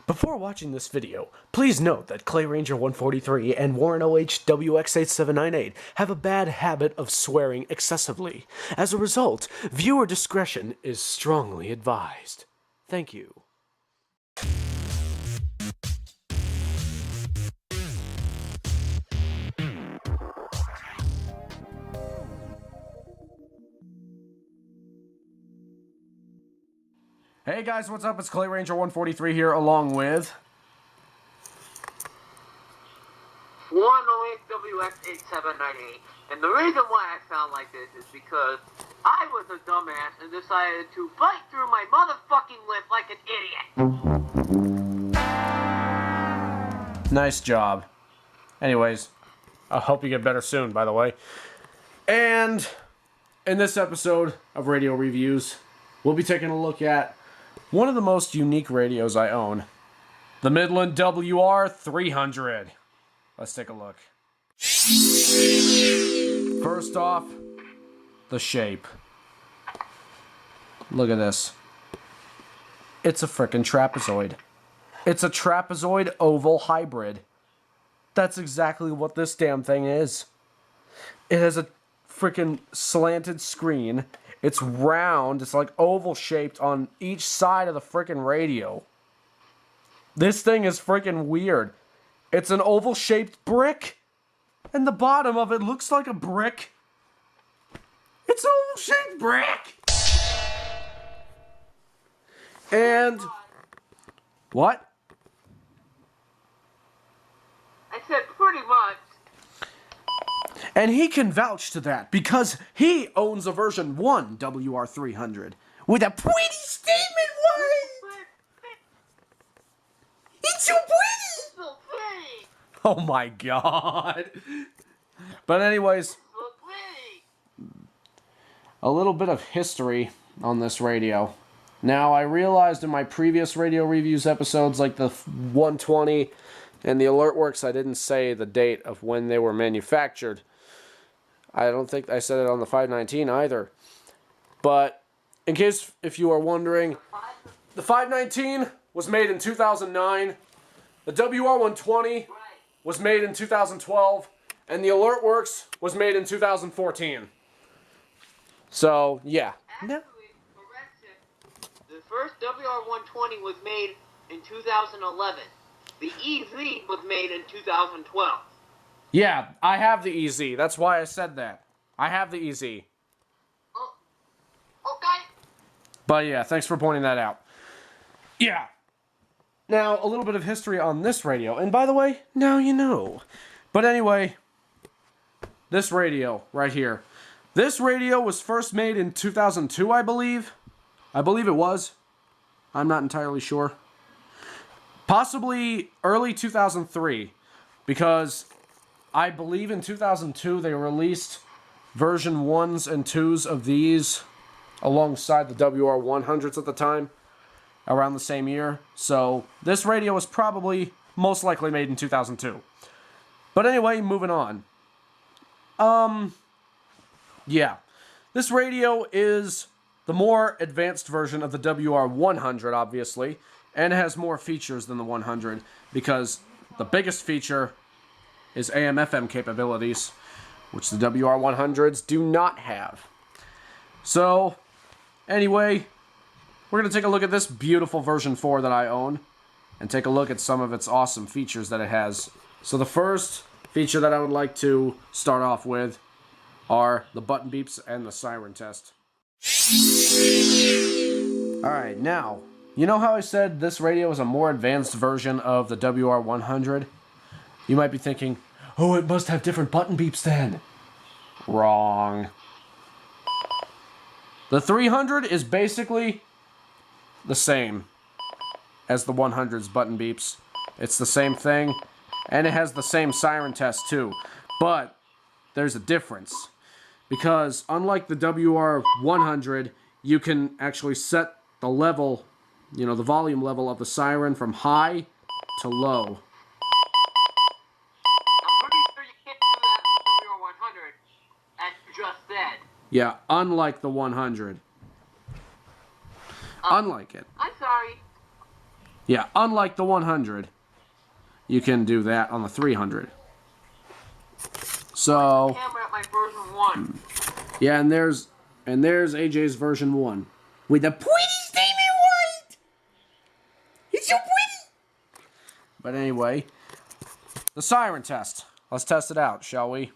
Before watching this video, please note that Clay Ranger 143 and Warren OH WX8798 have a bad habit of swearing excessively. As a result, viewer discretion is strongly advised. Thank you. Hey guys, what's up? It's Clay Ranger 143 here, along with Warren WX8798. And the reason why I sound like this is because I was a dumbass and decided to bite through my motherfucking lip like an idiot. Nice job. Anyways, I hope you get better soon, by the way. And in this episode of Radio Reviews, we'll be taking a look at one of the most unique radios I own, the Midland WR300. Let's take a look. First off, the shape. Look at this. It's a frickin' trapezoid. It's a trapezoid oval hybrid. That's exactly what this damn thing is. It has a frickin' slanted screen. It's round. It's like oval shaped on each side of the frickin' radio. This thing is frickin' weird. It's an oval shaped brick. And the bottom of it looks like a brick. It's an oval shaped brick. And what? I said pretty much. And he can vouch to that because he owns a version 1 WR300 with a pretty statement word. It's so pretty. So pretty. Oh my god. But anyways, So pretty. a little bit of history on this radio. Now, I realized in my previous radio reviews episodes, like the 120 and the Alert Works, I didn't say the date of when they were manufactured. I don't think I said it on the 519 either. But in case if you are wondering, the 519 was made in 2009. The WR120 was made in 2012. And the Alert Works was made in 2014. So, yeah. Actually, correction. The first WR120 was made in 2011. The EZ was made in 2012. Yeah, I have the EZ. That's why I said that. I have the EZ. Oh, okay. But yeah, thanks for pointing that out. Yeah. Now, a little bit of history on this radio. And by the way, now you know. But anyway, this radio right here. This radio was first made in 2002, I believe. I believe it was. I'm not entirely sure. Possibly early 2003. Because I believe in 2002 they released version 1s and 2s of these alongside the WR100s at the time, around the same year. So this radio was probably most likely made in 2002. But anyway, moving on. Yeah. This radio is the more advanced version of the WR100, obviously, and it has more features than the 100 because the biggest feature is AM/FM capabilities, which the WR100s do not have. So, anyway, we're going to take a look at this beautiful version 4 that I own, and take a look at some of its awesome features that it has. So the first feature that I would like to start off with are the button beeps and the siren test. Alright, now, you know how I said this radio is a more advanced version of the WR100? You might be thinking, oh, it must have different button beeps then. Wrong. The 300 is basically the same as the 100's button beeps. It's the same thing, and it has the same siren test too. But there's a difference. Because unlike the WR100, you can actually set the level, you know, the volume level of the siren from high to low. Just said. Yeah, unlike the 100. Unlike it. I'm sorry. Yeah, unlike the 100, you can do that on the 300. So, Camera at my version 1. yeah, and there's AJ's version 1 with the pretty Stevie White. He's so pretty. But anyway, the Siren test. Let's test it out, shall we?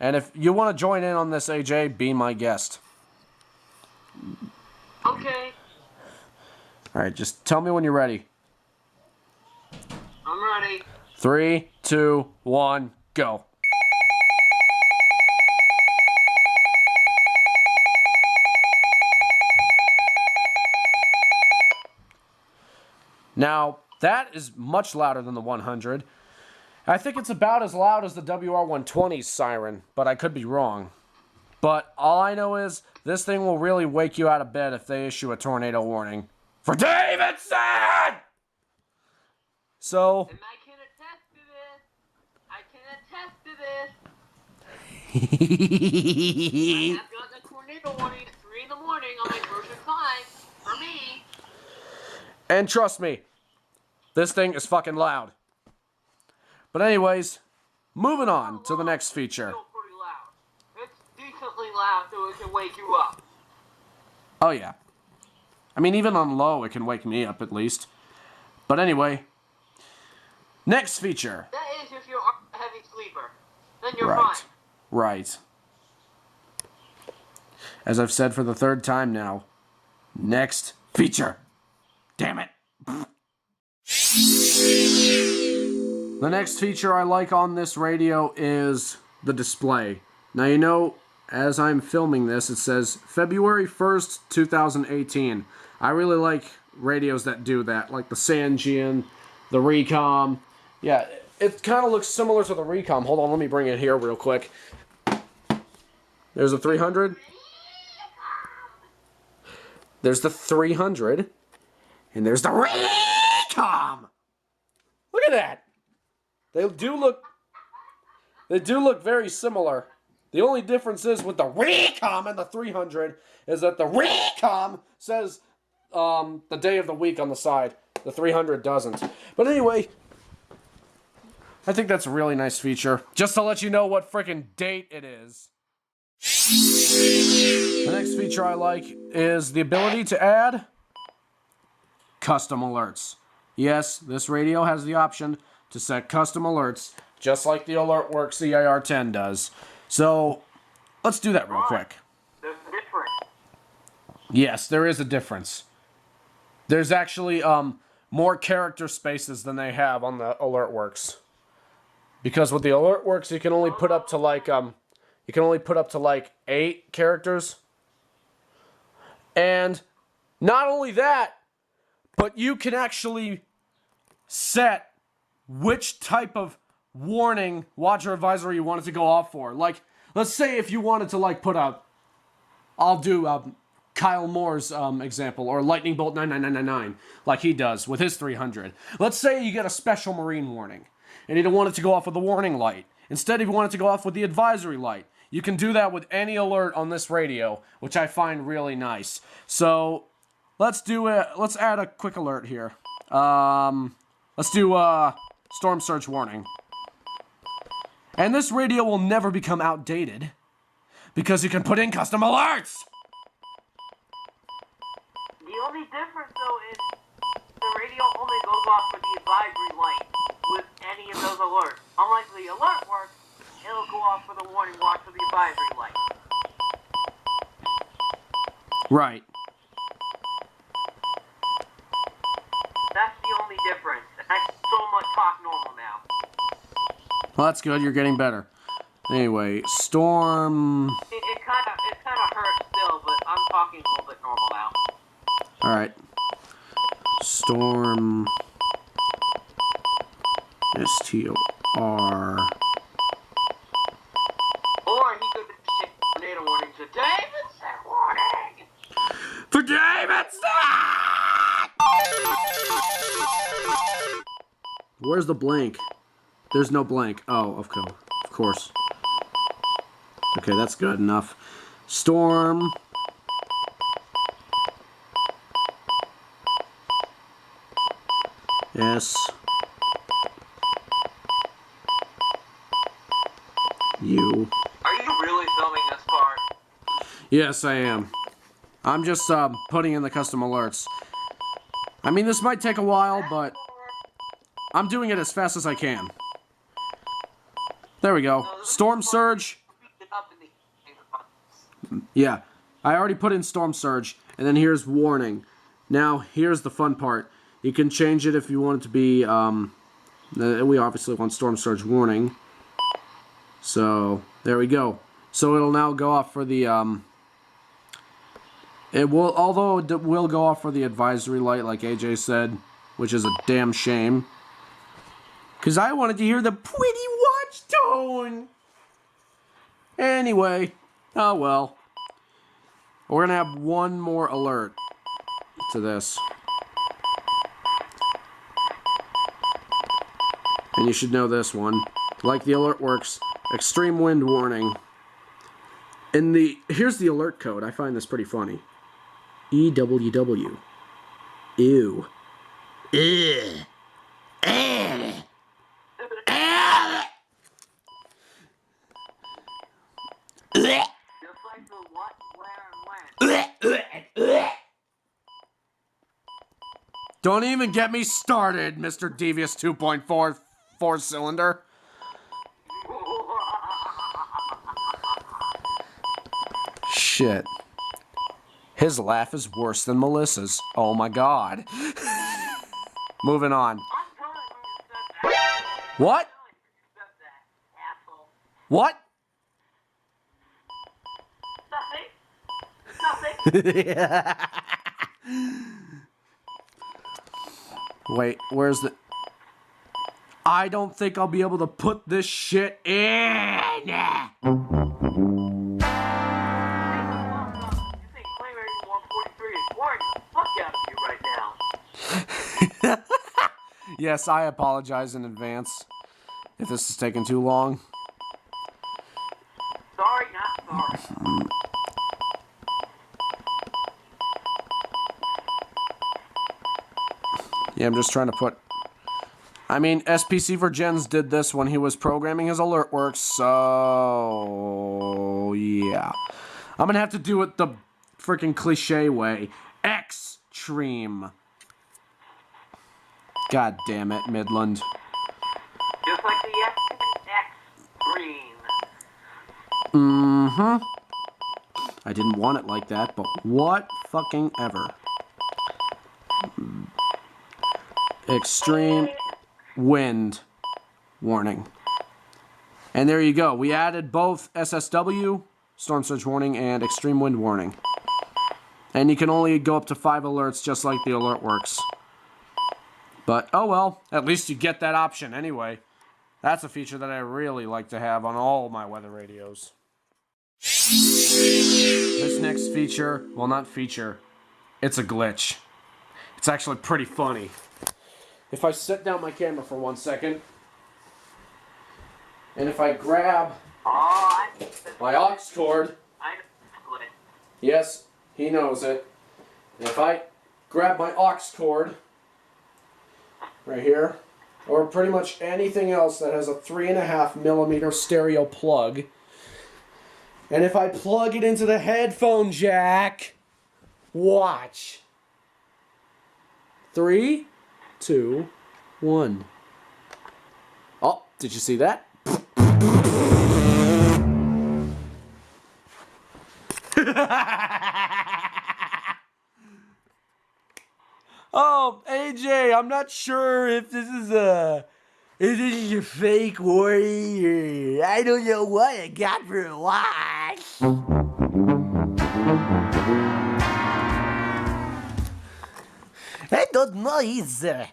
And if you want to join in on this, AJ, be my guest. Okay. Alright, just tell me when you're ready. I'm ready. 3, 2, 1, go. Now, that is much louder than the 100. I think it's about as loud as the WR120's siren, but I could be wrong. But all I know is this thing will really wake you out of bed if they issue a tornado warning. For Davidson! So... And I can attest to this. I can attest to this. I have gotten a tornado warning at 3 in the morning on my version 5. For me. And trust me, this thing is fucking loud. But anyways, moving on to the next feature. It's still pretty loud. It's decently loud so it can wake you up. Oh yeah. I mean, even on low, it can wake me up at least. But anyway, next feature. That is if you're a heavy sleeper. Then you're Right. fine. Right. As I've said for the 3rd time now, next feature. Damn it. The next feature I like on this radio is the display. Now, you know, as I'm filming this, it says February 1st, 2018. I really like radios that do that, like the Sangean, the Recom. Yeah, it kind of looks similar to the Recom. Hold on, let me bring it here real quick. There's a 300. There's the 300. And there's the Recom! Look at that! They do look very similar. The only difference is with the Recom and the 300 is that the Recom says the day of the week on the side. The 300 doesn't. But anyway, I think that's a really nice feature. Just to let you know what freaking date it is. The next feature I like is the ability to add custom alerts. Yes, this radio has the option to set custom alerts, just like the AlertWorks CIR10 does. So, let's do that real quick. There's a difference. Yes, there is a difference. There's actually more character spaces than they have on the AlertWorks. Because with the AlertWorks, you can only put up to like 8 characters. And not only that, but you can actually set which type of warning, watch, or advisory you want it to go off for. Like, let's say if you wanted to, like, put out, I'll do Kyle Moore's example, or Lightning Bolt 99999, like he does with his 300. Let's say you get a special marine warning, and you don't want it to go off with the warning light. Instead, if you want it to go off with the advisory light, you can do that with any alert on this radio, which I find really nice. So, let's add a quick alert here. Let's do storm surge warning. And this radio will never become outdated because you can put in custom alerts. The only difference though is the radio only goes off with the advisory light with any of those alerts. Unlike the AlertWorks, it'll go off with a warning watch with the advisory light. Right. That's the only difference. I so much talk normal now. Well, that's good. You're getting better. Anyway, storm... It kind of hurts still, but I'm talking a little bit normal now. Alright. Storm... S-T-O-R... Or he could say tornado warning to Davidson warning! For Davidson! Where's the blank? There's no blank. Oh, of course. Okay, that's good enough. Storm. S. U. Are you really filming this part? Yes, I am. I'm just putting in the custom alerts. I mean, this might take a while, but I'm doing it as fast as I can. There we go. Storm Surge. Yeah, I already put in Storm Surge, and then here's Warning. Now, here's the fun part. You can change it if you want it to be, we obviously want Storm Surge Warning. So, there we go. So it'll now go off for the, although it will go off for the advisory light, like AJ said, which is a damn shame. Because I wanted to hear the pretty watch tone. Anyway, oh well. We're going to have one more alert to this. And you should know this one. Like the alert works, extreme wind warning. Here's the alert code. I find this pretty funny. EWW. Ew. Ugh. Just like the what, where, and when. Don't even get me started, Mr. Devious 2.4 4-cylinder. Shit. His laugh is worse than Melissa's. Oh my god. Moving on. What? What? Nothing. Wait, where's the... I don't think I'll be able to put this shit in. Yes, I apologize in advance if this is taking too long. Sorry, not sorry. Yeah, I'm just trying to put... I mean, SPC for Gens did this when he was programming his alert works, so... yeah. I'm gonna have to do it the freaking cliche way. Extreme. God damn it, Midland. Just like the X green. Mm-hmm. I didn't want it like that, but what fucking ever. Extreme wind warning. And there you go. We added both SSW, storm surge warning, and extreme wind warning. And you can only go up to 5 alerts just like the alert works. But, oh well, at least you get that option anyway. That's a feature that I really like to have on all my weather radios. This next feature, well, not feature, it's a glitch. It's actually pretty funny. If I set down my camera for 1 second, and if I grab my aux cord, yes, he knows it. And if I grab my aux cord, right here, or pretty much anything else that has a 3.5mm stereo plug, and if I plug it into the headphone jack, watch. 3, 2, 1. Oh, did you see that? Oh, AJ, I'm not sure if this is a fake warning or I don't know what I got for a watch. I don't know either.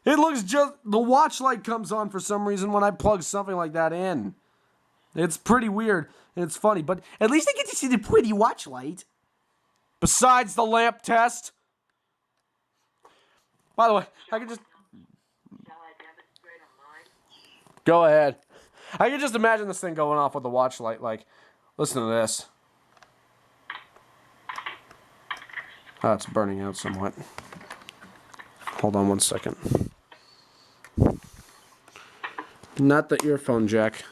It looks just... the watch light comes on for some reason when I plug something like that in. It's pretty weird, and it's funny, but at least I get to see the pretty watch light. Besides the lamp test. By the way, I can just... go ahead. I can just imagine this thing going off with the watch light, like, listen to this. Oh, it's burning out somewhat. Hold on 1 second. Not the earphone jack.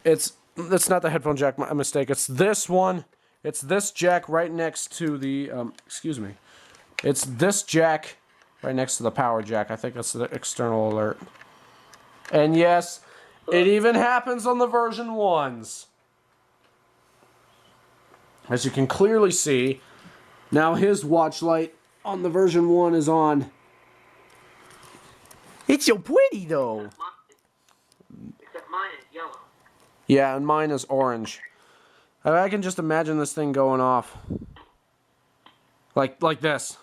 It's not the headphone jack, my mistake. It's this one. It's this jack right next to the, excuse me. It's this jack right next to the power jack. I think that's the external alert. And yes, it even happens on the version 1s. As you can clearly see, now his watch light on the version 1 is on. It's so pretty though. Except mine is yellow. Yeah, and mine is orange. I can just imagine this thing going off. Like this.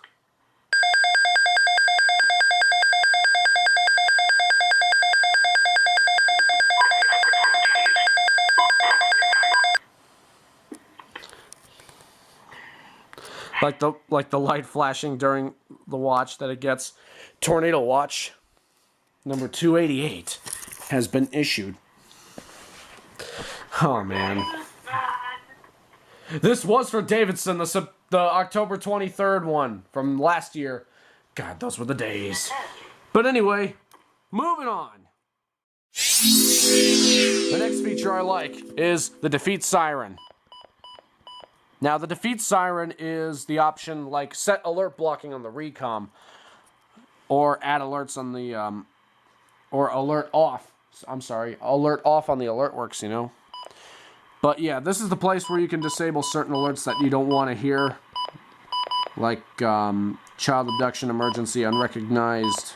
Like the light flashing during the watch that it gets. Tornado watch number 288 has been issued. Oh man. This was for Davidson, the October 23rd one from last year. God, those were the days. But anyway, moving on. The next feature I like is the Defeat Siren. Now, the Defeat Siren is the option like set alert blocking on the recom, or add alerts on the, or alert off. I'm sorry, alert off on the alert works, you know. But yeah, this is the place where you can disable certain alerts that you don't want to hear, like child abduction, emergency, unrecognized,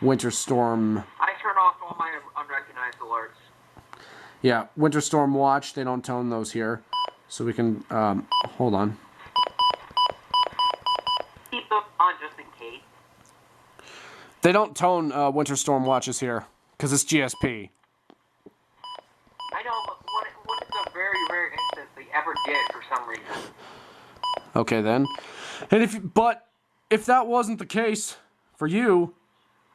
winter storm. I turn off all my unrecognized alerts. Yeah, winter storm watch. They don't tone those here. So we can, hold on. Keep them on just in case. They don't tone winter storm watches here, because it's GSP. I know, but what is a very rare instance they ever did for some reason? Okay then. And but if that wasn't the case for you,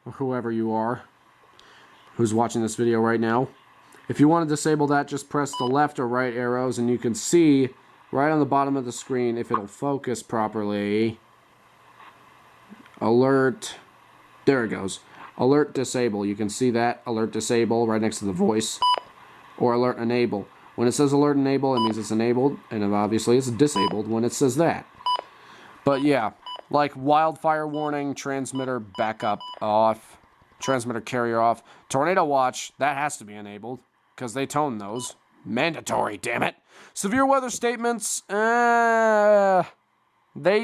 or whoever you are, who's watching this video right now, if you want to disable that, just press the left or right arrows, and you can see right on the bottom of the screen, if it'll focus properly, alert, there it goes, alert disable. You can see that, alert disable, right next to the voice, or alert enable. When it says alert enable, it means it's enabled, and obviously it's disabled when it says that. But yeah, like wildfire warning, transmitter backup off, transmitter carrier off, tornado watch, that has to be enabled, because they tone those. Mandatory, damn it. Severe weather statements, they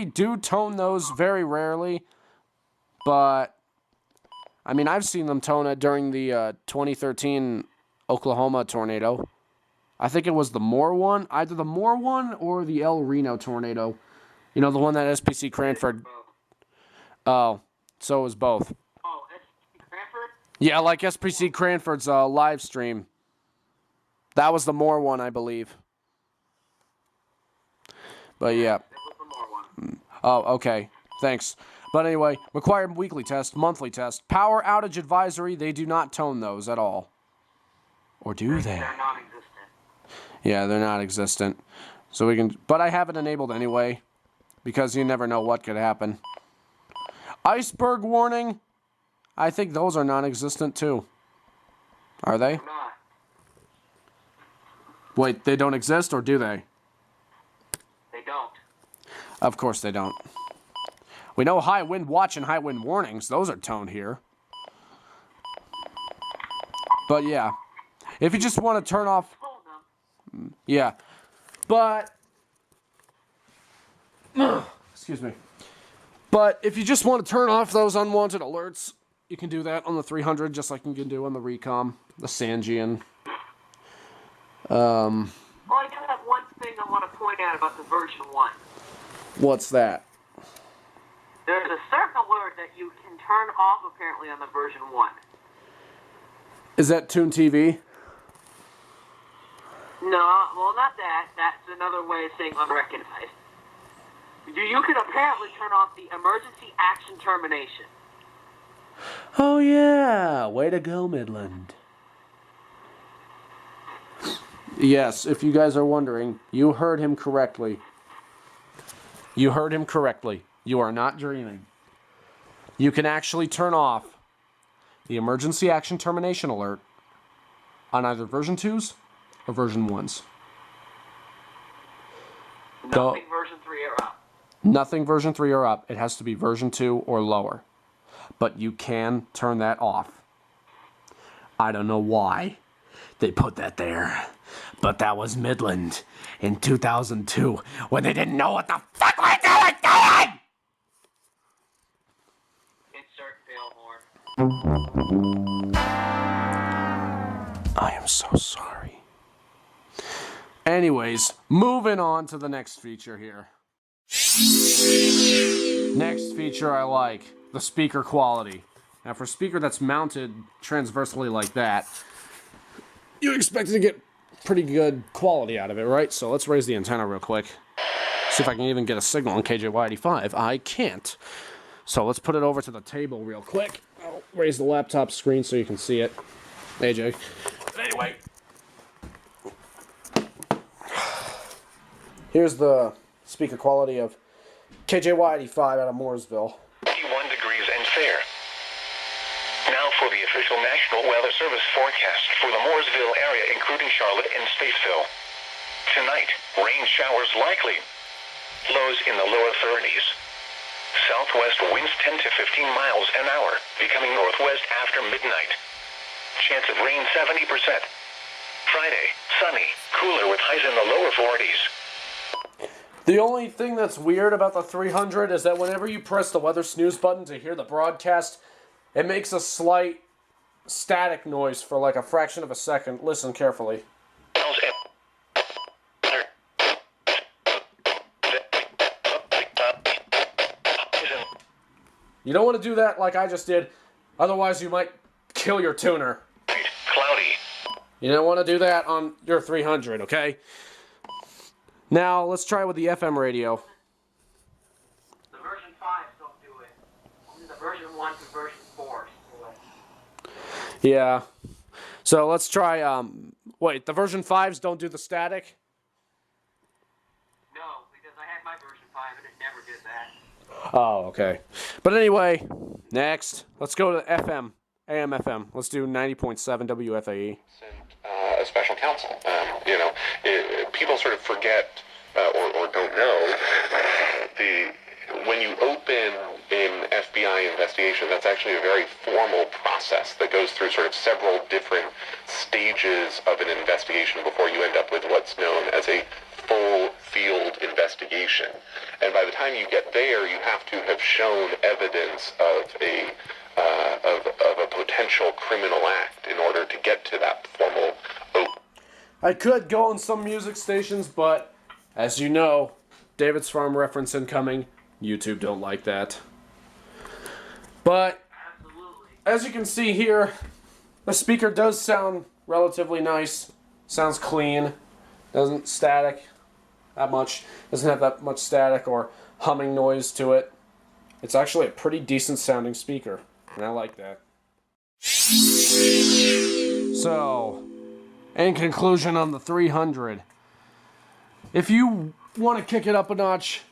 do tone those very rarely, but, I mean, I've seen them tone it during the 2013 Oklahoma tornado. I think it was the Moore one, either the Moore one or the El Reno tornado. You know, the one that SPC Cranford. Oh, so it was both. Oh, SPC Cranford? Yeah, like SPC Cranford's live stream. That was the Moore one, I believe. But yeah. It was the Moore one. Oh, okay. Thanks. But anyway, required weekly test, monthly test, power outage advisory, they do not tone those at all. Or do they? They're non-existent. Yeah, they're not existent. So we can, but I have it enabled anyway, because you never know what could happen. Iceberg warning, I think those are non-existent too. Are they? They're not. Wait, they don't exist, or do they? They don't. Of course they don't. We know high wind watch and high wind warnings, those are toned here. But yeah, if you just want to turn off, yeah, but, excuse me, but if you just want to turn off those unwanted alerts, you can do that on the 300, just like you can do on the Recom, the Sanjian. Well, I do have one thing I want to point out about the version 1. What's that? There's a certain alert that you can turn off apparently on the version 1. Is that Toon TV? No, well, not that. That's another way of saying unrecognized. You can apparently turn off the emergency action termination. Oh yeah, way to go, Midland. Yes, if you guys are wondering, you heard him correctly. You heard him correctly. You are not dreaming. You can actually turn off the emergency action termination alert on either version 2s or version 1s. Nothing version 3 or up. Nothing version 3 or up. It has to be version 2 or lower. But you can turn that off. I don't know why they put that there. But that was Midland in 2002 when they didn't know what the fuck they were doing! Insert fail horn. I am so sorry. Anyways, moving on to the next feature here. Next feature I like, the speaker quality. Now for a speaker that's mounted transversely like that, you expect to get pretty good quality out of it, right? So let's raise the antenna real quick. See if I can even get a signal on KJY85. I can't. So let's put it over to the table real quick. I'll raise the laptop screen so you can see it. AJ. But anyway. Here's the speaker quality of KJY85 out of Mooresville. 51 degrees and fair. Now for the official National Weather Service forecast for the Mooresville area, including Charlotte and Statesville. Tonight, rain showers likely. Lows in the lower 30s. Southwest winds 10 to 15 miles an hour, becoming northwest after midnight. Chance of rain 70%. Friday, sunny, cooler with highs in the lower 40s. The only thing that's weird about the 300 is that whenever you press the weather snooze button to hear the broadcast, it makes a slight static noise for like a fraction of a second. Listen carefully. You don't want to do that like I just did, otherwise you might kill your tuner. Cloudy. You don't want to do that on your 300, okay? Now, let's try with the FM radio. The version 5s don't do it. Only the version 1s and version 4s do it. Yeah. So let's try, wait, the version 5s don't do the static? No, because I had my version 5 and it never did that. Oh, okay. But anyway, next, let's go to FM, AM, FM. Let's do 90.7 WFAE. A special counsel. People sort of forget or don't know when you open an FBI investigation, that's actually a very formal process that goes through sort of several different stages of an investigation before you end up with what's known as a full field investigation. And by the time you get there, you have to have shown evidence of a potential criminal act in order to get to that formal open. I could go on some music stations, but as you know, David's Farm reference incoming. YouTube don't like that. But Absolutely. as you can see here, the speaker does sound relatively nice. Sounds clean. Doesn't static that much. Doesn't have that much static or humming noise to it. It's actually a pretty decent sounding speaker, and I like that. So, in conclusion on the 300, if you want to kick it up a notch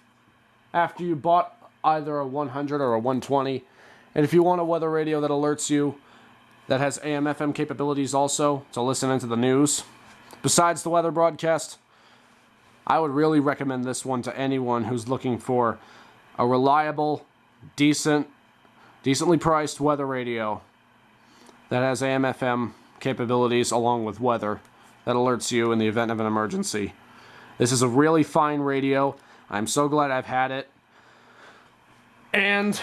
after you bought either a 100 or a 120, and if you want a weather radio that alerts you, that has AM FM capabilities also to listen into the news, besides the weather broadcast, I would really recommend this one to anyone who's looking for a reliable, decently priced weather radio that has AM FM capabilities along with weather that alerts you in the event of an emergency. This is a really fine radio. I'm so glad I've had it. And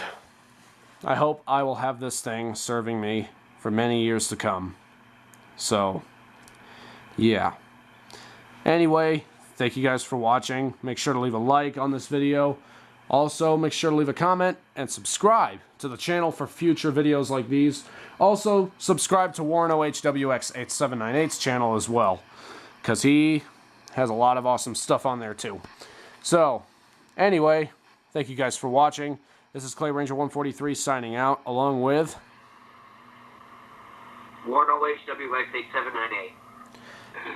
I hope I will have this thing serving me for many years to come. So, yeah. Anyway, thank you guys for watching. Make sure to leave a like on this video. Also, make sure to leave a comment and subscribe to the channel for future videos like these. Also, subscribe to Warren OHWX8798's channel as well, because he has a lot of awesome stuff on there too. So, anyway, thank you guys for watching. This is Clay Ranger 143 signing out, along with Warren OHWX8798.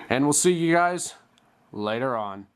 and we'll see you guys later on.